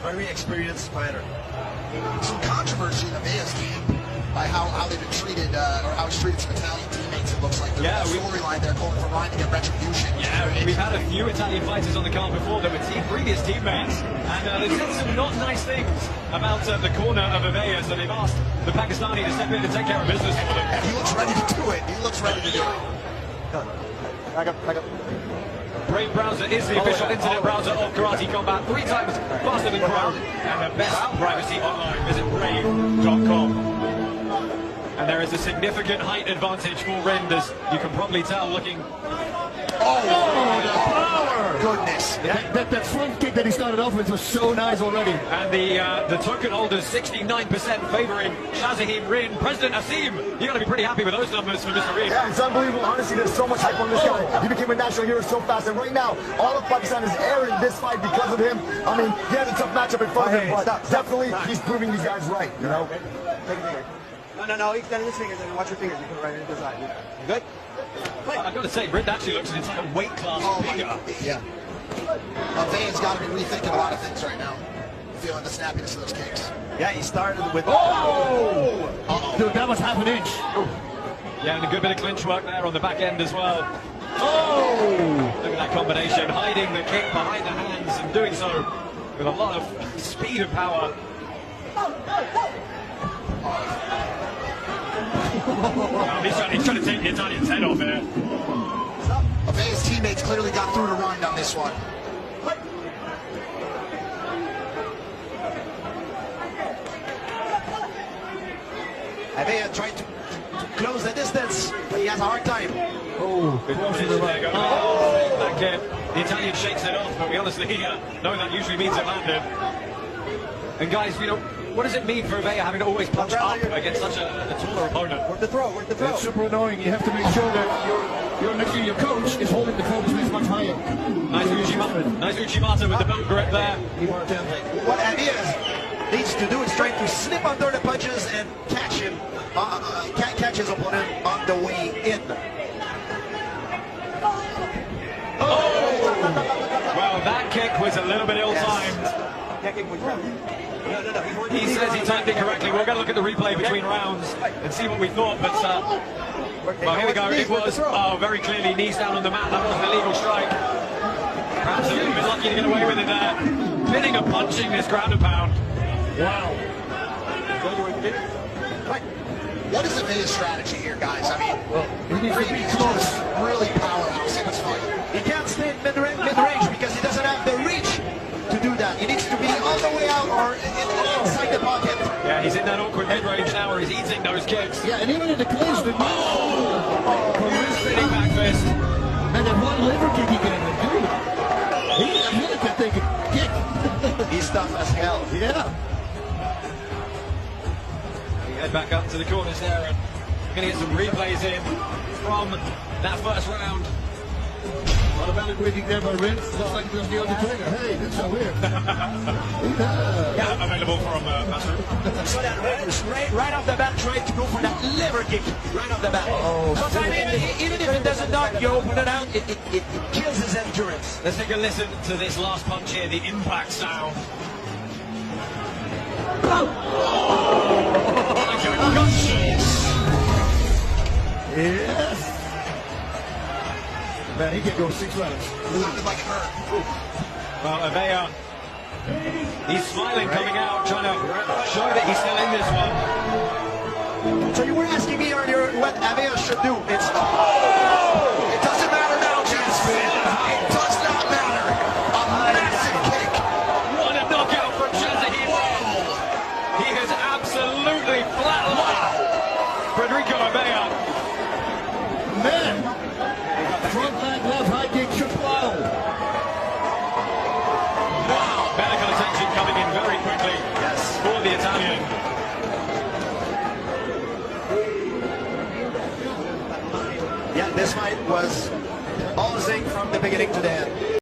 very experienced fighter. Some controversy in the Vegas team by how they've been treated, or how he's treated some Italian teammates. It looks like there's a storyline there calling for Ryan to get retribution. Yeah, we've had a few Italian fighters on the card before that were previous teammates, and they've said some not nice things about the corner of Avea, so they've asked the Pakistani to step in and take care of business for them. And he looks ready to do it. He looks ready to do it. Back up. Brave Browser is the official internet browser of Karate Combat, 3 times faster than Chrome, and the best privacy online. Visit brave.com. And there is a significant height advantage for Rind, as you can probably tell looking. Oh, the power! Goodness. That front kick that he started off with was so nice already. And the token holders 69% favoring Shazaheen Rind. President Asim, you're going to be pretty happy with those numbers for Mr. Rind. Yeah, it's unbelievable. Honestly, there's so much hype on this guy. He became a national hero so fast, and right now, all of Pakistan is airing this fight because of him. I mean, he had a tough matchup in front of him, but definitely he's proving these guys right, you know? Take a finger. No, extend his fingers and watch your fingers. You put it right in the side. You good? I've got to say, Rind actually looks an entire weight class bigger. Yeah. Avea's got to be rethinking a lot of things right now. Feeling the snappiness of those kicks. Yeah, he started with... Oh! Dude, that was half an inch. Yeah, and a good bit of clinch work there on the back end as well. Oh! Look at that combination, hiding the kick behind the hands and doing so with a lot of speed and power. He's trying to take the Italian's head off here. Avea's teammates clearly got through to Ryan on this one. Avea trying to close the distance, but he has a hard time. Oh, good position there. That kick. The Italian shakes it off, but we honestly know that usually means it landed. And guys, you know, what does it mean for Avea having to always punch up against such a taller opponent? Work the throw. It's super annoying. You have to make sure that your coach is holding the focus much higher. Nice Uchimata with the belt grip there. What Avea needs to do is try to slip under the punches and catch him, catch his opponent on the way in. Well, that kick was a little bit ill-timed. He says he timed it correctly. We're going to look at the replay between rounds and see what we thought. But well, here we go. It was very clearly knees down on the mat. That was an illegal strike. Perhaps a little bit lucky to get away with it there. Pinning and punching this ground and pound. Wow. What is Avea's strategy here, guys? I mean, He needs to be close. really powerhouse in this fight. He can't stay in mid-range because he doesn't have the reach to do that. He needs to be On the way out or inside the pocket. Yeah, he's in that awkward mid-range now where he's eating those kicks. Yeah, and even in the clinch, the Spinning back fist. and that one liver kick he gave him, dude. He really can take a kick. He's tough as hell. Yeah. We head back up to the corners there and we're going to get some replays in from that first round. A lot of evaluating there by Rind. Looks like it was the other trainer. Hey, that's so weird. Yeah, available from Master. So that right off the bat, trying to go for that liver kick right off the bat. Sometimes even if it doesn't knock your opponent out, it kills his endurance. Let's take a listen to this last punch here, the impact sound. Yes. Man, he can go 6 rounds. Like it hurt. Well, Avea, he's smiling coming out, trying to show that he's still in this one. So you were asking me earlier what Avea should do. It doesn't matter now, James. It does not matter. A massive kick. What a knockout from Shazaheen. He has absolutely flatlined Federico Avea. Man. Front leg left high kick triple out. Wow, medical attention coming in very quickly for the Italian. Yeah, this fight was all zing from the beginning to the end.